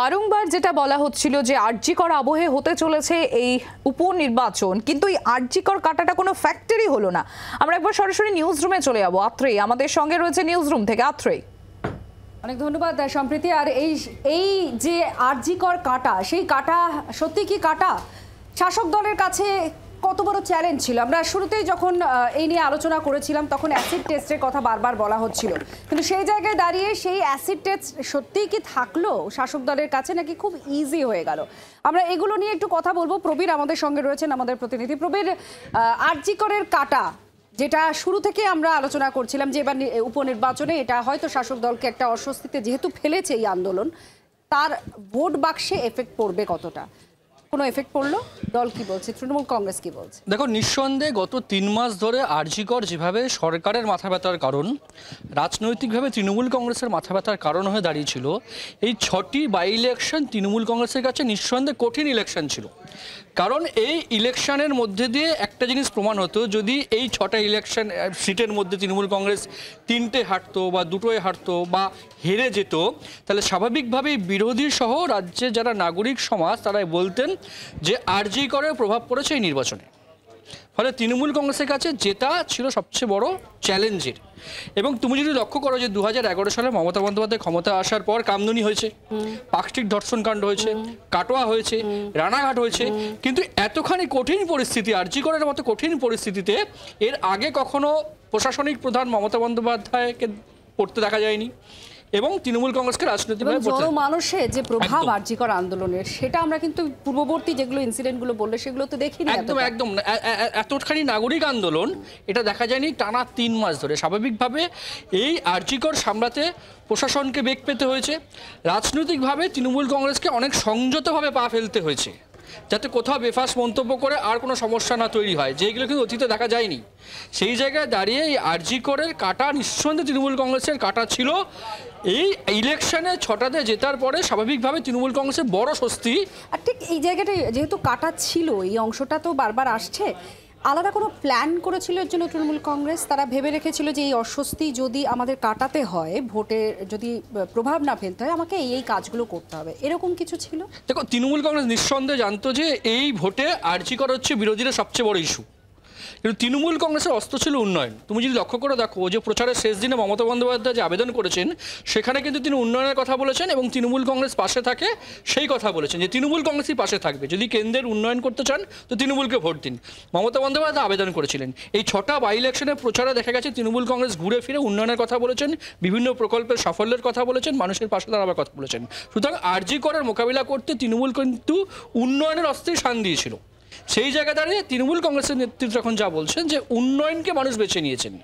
বারংবার যেটা বলা হচ্ছিল যে আরজিকর আবহে হতে চলেছে এই উপনির্বাচন, কিন্তু এই আরজিকর কাটাটা কোনো ফ্যাক্টরি হলো না। আমরা একবার সরাসরি নিউজ রুমে চলে যাবো। আত্রেই আমাদের সঙ্গে রয়েছে নিউজ রুম থেকে। আত্রেই, অনেক ধন্যবাদ সম্প্রীতি। আর এই যে আরজিকর কাটা, সেই কাটা সত্যি কি কাটা শাসক দলের কাছে কত বড় চ্যালেঞ্জ ছিল? আমরা শুরুতেই যখন এই নিয়ে আলোচনা করেছিলাম তখন অ্যাসিড টেস্টের কথা বারবার বলা হচ্ছিল, কিন্তু সেই জায়গায় দাঁড়িয়ে সেই অ্যাসিড টেস্ট সত্যিই কি থাকলো শাসক দলের কাছে, নাকি খুব ইজি হয়ে গেল? আমরা এগুলো নিয়ে একটু কথা বলবো। প্রবীর আমাদের সঙ্গে রয়েছেন, আমাদের প্রতিনিধি। প্রবীর, আরজিকরের কাটা যেটা শুরু থেকে আমরা আলোচনা করছিলাম যে এবার উপনির্বাচনে এটা হয়তো শাসক দলকে একটা অস্বস্তিতে যেহেতু ফেলেছে এই আন্দোলন, তার ভোট বাক্সে এফেক্ট পড়বে কতটা? কোনো এফেক্ট পড়লো? দল কি বলছে, তৃণমূল কংগ্রেস কি বলছে? দেখো, নিঃসন্দেহে গত 3 মাস ধরে আরজিকর যেভাবে সরকারের মাথা ব্যথার কারণ, রাজনৈতিকভাবে তৃণমূল কংগ্রেসের মাথা ব্যথার কারণ হয়ে দাঁড়িয়েছিল, এই 6টি বাই ইলেকশন তৃণমূল কংগ্রেসের কাছে নিঃসন্দেহে কঠিন ইলেকশন ছিল। কারণ এই ইলেকশনের মধ্যে দিয়ে একটা জিনিস প্রমাণ হতো, যদি এই 6টা ইলেকশন সিটের মধ্যে তৃণমূল কংগ্রেস 3টে হারতো বা 2টোয় হারতো বা হেরে যেত, তাহলে স্বাভাবিকভাবেই বিরোধী সহ রাজ্যের যারা নাগরিক সমাজ তারাই বলতেন যে আরজিকরের প্রভাব পড়েছে এই নির্বাচনে। ফলে তৃণমূল কংগ্রেসের কাছে যেটা ছিল সবচেয়ে বড় চ্যালেঞ্জের। এবং তুমি যদি লক্ষ্য করো যে 2011 সালে মমতা বন্দ্যোপাধ্যায় ক্ষমতা আসার পর কামদুনি হয়েছে, পাকস্টিক ধর্ষণ কাণ্ড হয়েছে, কাটোয়া হয়েছে, রানাঘাট হয়েছে, কিন্তু এতখানি কঠিন পরিস্থিতি, আরজিকরের মতো কঠিন পরিস্থিতিতে এর আগে কখনো প্রশাসনিক প্রধান মমতা বন্দ্যোপাধ্যায়কে পড়তে দেখা যায়নি এবং তৃণমূল কংগ্রেসকে রাজনৈতিকভাবে জনমানুষের যে প্রভাব আরজিকর আন্দোলনের, সেটা আমরা কিন্তু পূর্ববর্তী যেগুলো ইনসিডেন্টগুলো বললে সেগুলো তো দেখিনি। একদম এতখানি নাগরিক আন্দোলন এটা দেখা যায়নি টানা 3 মাস ধরে। স্বাভাবিকভাবে এই আরজিকর সামলাতে প্রশাসনকে বেগ পেতে হয়েছে, রাজনৈতিকভাবে তৃণমূল কংগ্রেসকে অনেক সংযতভাবে পা ফেলতে হয়েছে, যাতে কোথাও বেফাস মন্তব্য করে আর কোনো সমস্যা না তৈরি হয়, যেগুলো কিন্তু অতীতে দেখা যায়নি। সেই জায়গায় দাঁড়িয়ে এই আরজিকরের কাটা নিঃসন্দেহে তৃণমূল কংগ্রেসের কাটা ছিল। এই ইলেকশনে 6টাতে জেতার পরে স্বাভাবিকভাবে তৃণমূল কংগ্রেসের বড় স্বস্তি। আর ঠিক এই জায়গাটাই যেহেতু কাটা ছিল, এই অংশটা তো বারবার আসছে, আলাদা কোনো প্ল্যান করেছিল এর জন্য তৃণমূল কংগ্রেস? তারা ভেবে রেখেছিল যে এই অস্বস্তি যদি আমাদের কাটাতে হয়, ভোটে যদি প্রভাব না ফেলতে হয়, আমাকে এই কাজগুলো করতে হবে, এরকম কিছু ছিল? দেখো, তৃণমূল কংগ্রেস নিঃসন্দেহে জানতো যে এই ভোটে আরজিকর হচ্ছে বিরোধীদের সবচেয়ে বড় ইস্যু, কিন্তু তৃণমূল কংগ্রেসের অস্ত্র ছিল উন্নয়ন। তুমি যদি লক্ষ্য করে দেখো যে প্রচারের শেষ দিনে মমতা বন্দ্যোপাধ্যায় যে আবেদন করেছেন, সেখানে কিন্তু তিনি উন্নয়নের কথা বলেছেন এবং তৃণমূল কংগ্রেস পাশে থাকে সেই কথা বলেছেন যে তৃণমূল কংগ্রেসই পাশে থাকবে, যদি কেন্দ্রের উন্নয়ন করতে চান তো তৃণমূলকে ভোট দিন। মমতা বন্দ্যোপাধ্যায় আবেদন করেছিলেন। এই 6টা বাই ইলেকশনের প্রচারে দেখা গেছে তৃণমূল কংগ্রেস ঘুরে ফিরে উন্নয়নের কথা বলেছেন, বিভিন্ন প্রকল্পের সাফল্যের কথা বলেছেন, মানুষের পাশে দাঁড়াবার কথা বলেছেন। সুতরাং আরজিকরের মোকাবিলা করতে তৃণমূল কিন্তু উন্নয়নের অস্ত্রেই শান দিয়েছিল। সেই জায়গা দাঁড়িয়ে তৃণমূল কংগ্রেসের নেতৃত্ব এখন যা বলছেন যে উন্নয়নকে মানুষ বেছে নিয়েছেন।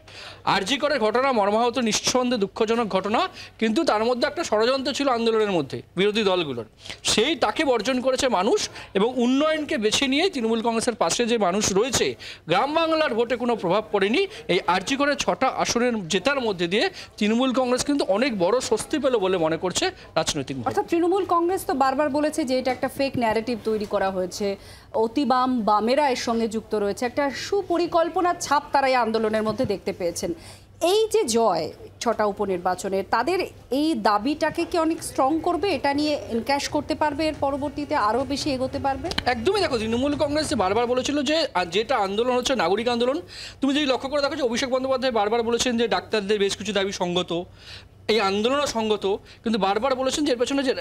আরজিকরের ঘটনা মর্মাহত, নিঃসন্দেহে দুঃখজনক ঘটনা, কিন্তু তার মধ্যে একটা ষড়যন্ত্র ছিল আন্দোলনের মধ্যে বিরোধী দলগুলোর, সেই তাকে বর্জন করেছে মানুষ এবং উন্নয়নকে বেছে নিয়ে তৃণমূল কংগ্রেসের পাশে যে মানুষ রয়েছে, গ্রাম বাংলার ভোটে কোনো প্রভাব পড়েনি। এই আরজিকরের 6টা আসনের জেতার মধ্যে দিয়ে তৃণমূল কংগ্রেস কিন্তু অনেক বড় স্বস্তি পেল বলে মনে করছে রাজনৈতিক। অর্থাৎ তৃণমূল কংগ্রেস তো বারবার বলেছে যে এটা একটা ফেক ন্যারেটিভ তৈরি করা হয়েছে, বামেরা এর সঙ্গে যুক্ত রয়েছে, একটা সুপরিকল্পনার ছাপ তারা এই আন্দোলনের মধ্যে দেখতে পেয়েছেন। এই যে জয় 6টা উপনির্বাচনের, তাদের এই দাবিটাকে কি অনেক স্ট্রং করবে? এটা নিয়ে এনক্যাশ করতে পারবে, এর পরবর্তীতে আরও বেশি এগোতে পারবে? একদমই। দেখো, তৃণমূল কংগ্রেস বারবার বলেছিল যে যেটা আন্দোলন হচ্ছে নাগরিক আন্দোলন। তুমি যদি লক্ষ্য করে দেখো যে অভিষেক বন্দ্যোপাধ্যায় বারবার বলেছেন যে ডাক্তারদের বেশ কিছু দাবি সঙ্গত, এই আন্দোলনও সঙ্গত, কিন্তু বারবার বলেছেন যে এর পেছনে যে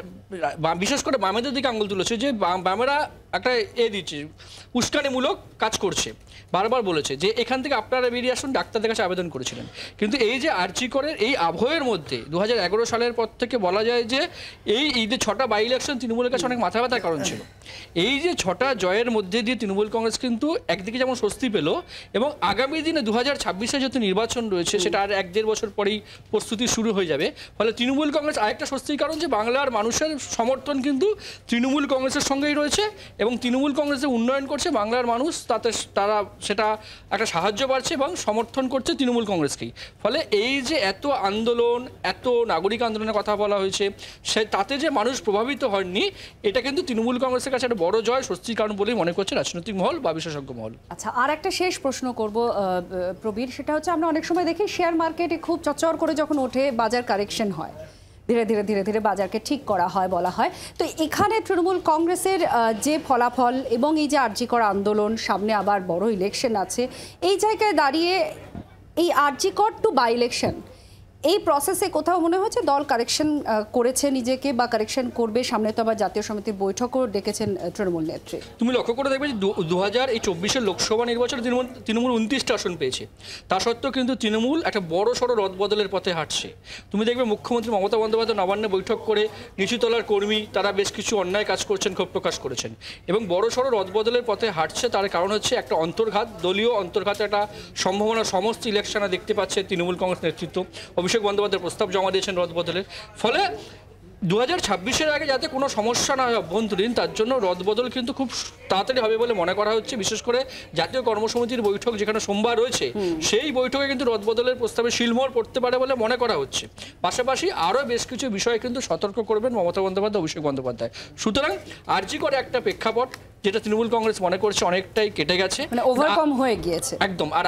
বিশেষ করে বামেদের দিকে আঙুল তুলেছে যে বামেরা একটা দিচ্ছে, উস্কানিমূলক কাজ করছে। বারবার বলেছে যে এখান থেকে আপনারা বেরিয়ে আসুন, ডাক্তারদের কাছে আবেদন করেছিলেন। কিন্তু এই যে আরজিকরের এই আবহের মধ্যে 2011 সালের পর থেকে বলা যায় যে এই যে 6টা বাই ইলেকশন তৃণমূলের কাছে অনেক মাথা ব্যথার কারণ ছিল। এই যে 6টা জয়ের মধ্যে দিয়ে তৃণমূল কংগ্রেস কিন্তু একদিকে যেমন স্বস্তি পেল, এবং আগামী দিনে 2026-এ যেহেতু নির্বাচন রয়েছে, সেটা আর 1-1.5 বছর পরেই প্রস্তুতি শুরু হয়ে যাবে। ফলে তৃণমূল কংগ্রেস আরেকটা স্বস্তির কারণ যে বাংলার মানুষের সমর্থন কিন্তু তৃণমূল কংগ্রেসের সঙ্গেই রয়েছে, এবং তৃণমূল কংগ্রেস যে উন্নয়ন করছে বাংলার মানুষ তারা সেটা একটা সাহায্য পাচ্ছে এবং সমর্থন করছে তৃণমূল কংগ্রেসকেই। ফলে এই যে এত আন্দোলন, এত নাগরিক আন্দোলনের কথা বলা হয়েছে, তাতে যে মানুষ প্রভাবিত হয়নি, এটা কিন্তু তৃণমূল কংগ্রেসের কাছে একটা বড় জয়, স্বস্তির কারণ বলেই মনে করছে রাজনৈতিক মহল বা বিশেষজ্ঞ মহল। আচ্ছা, আর একটা শেষ প্রশ্ন করব প্রবীর, সেটা হচ্ছে আমরা অনেক সময় দেখি শেয়ার মার্কেটে খুব চচ্চর করে যখন ওঠে বাজার কারেকশন হয়, ধীরে ধীরে ধীরে ধীরে বাজারকে ঠিক করা হয় বলা হয়। তো এখানে তৃণমূল কংগ্রেসের যে ফলাফল এবং এই যে আরজি কর আন্দোলন, সামনে আবার বড় ইলেকশন আছে, এই জায়গায় দাঁড়িয়ে এই আরজি কর টু বাই ইলেকশন এই প্রসেসে কোথাও মনে হচ্ছে দল কারেকশন করেছে নিজেকে বা কারেকশন করবে? সামনে তো আবার জাতীয় সমিতির বৈঠকও ডেকেছেন তৃণমূল নেত্রী। তুমি লক্ষ্য করে দেখবে যে 2024 লোকসভা নির্বাচনে তৃণমূল 29টা আসন পেয়েছে। তা সত্ত্বেও কিন্তু তৃণমূল একটা বড় সড়ো রদবদলের পথে হাঁটছে। তুমি দেখবে মুখ্যমন্ত্রী মমতা বন্দ্যোপাধ্যায় নবান্নে বৈঠক করে নিচুতলার কর্মী তারা বেশ কিছু অন্যায় কাজ করছেন, ক্ষোভ প্রকাশ করেছেন এবং বড় সড়ো রদবদলের পথে হাঁটছে। তার কারণ হচ্ছে একটা অন্তর্ঘাত, দলীয় অন্তর্ঘাতে একটা সম্ভাবনা সমস্ত ইলেকশনে দেখতে পাচ্ছে তৃণমূল কংগ্রেস নেতৃত্ব। অভিষেক বন্দ্যোপাধ্যায় প্রস্তাব জমা দিয়েছেন রদবদলের, ফলে 2026-এর আগে যাতে কোনো সমস্যা না হয় অভ্যন্তরীণ, তার জন্য রদবদল কিন্তু খুব তাড়াতাড়ি হবে বলে মনে করা হচ্ছে। বিশেষ করে জাতীয় কর্মসমিতির বৈঠক যেখানে সোমবার রয়েছে, সেই বৈঠকে কিন্তু রদবদলের প্রস্তাবে শিলমোহর পড়তে পারে বলে মনে করা হচ্ছে। পাশাপাশি আরও বেশ কিছু বিষয়ে কিন্তু সতর্ক করবেন মমতা বন্দ্যোপাধ্যায়, অভিষেক বন্দ্যোপাধ্যায়। সুতরাং আরজি করে একটা প্রেক্ষাপট যেটা তৃণমূল কংগ্রেস মনে করছে অনেকটাই কেটে গেছে, মানে ওভারকাম হয়ে গিয়েছে একদম। আর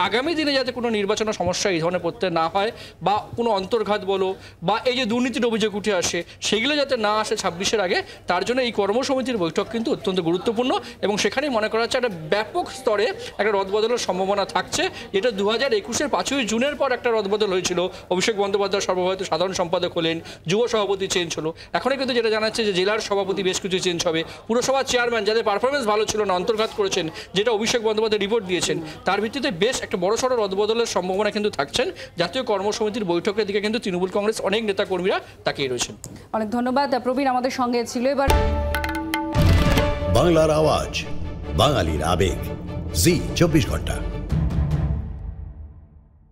আগামী দিনে যাতে কোনো নির্বাচনের সমস্যা এই ধরনের পড়তে না হয় বা কোনো অন্তর্ঘাত বলো বা এই যে দুর্নীতির অভিযোগ উঠে আসে সেগুলো যাতে না আসে 26-এর আগে, তার জন্য এই কর্মসমিতির বৈঠক কিন্তু অত্যন্ত গুরুত্বপূর্ণ এবং সেখানেই মনে করা হচ্ছে একটা ব্যাপক স্তরে একটা রদবদলের সম্ভাবনা থাকছে। এটা 2021-এর 5ই জুনের পর একটা রদবদল হয়েছিল। অভিষেক বন্দ্যোপাধ্যায় সর্বভারতীয় সাধারণ সম্পাদক হলেন, যুব সভাপতি চেঞ্জ হলো। এখনই কিন্তু যেটা জানাচ্ছে যে জেলার সভাপতি বেশ কিছু চেঞ্জ হবে, পুরসভার চেয়ারম্যান যাদের পারফরমেন্স ভালো ছিল না অন্তর্ঘাত করেছেন, যেটা অভিষেক বন্দ্যোপাধ্যায় রিপোর্ট দিয়েছেন, তার ভিত্তিতে বেশ একটা বড়সড় রদবদলের সম্ভাবনা কিন্তু থাকছেন। জাতীয় কর্মসমিতির বৈঠকের দিকে কিন্তু তৃণমূল কংগ্রেস অনেক নেতাকর্মীরা তাকিয়ে রয়েছেন। অনেক ধন্যবাদ প্রবীণ আমাদের সঙ্গে ছিল। এবার বাংলার আওয়াজ, বাঙালির আবেগ, জি 24 ঘন্টা।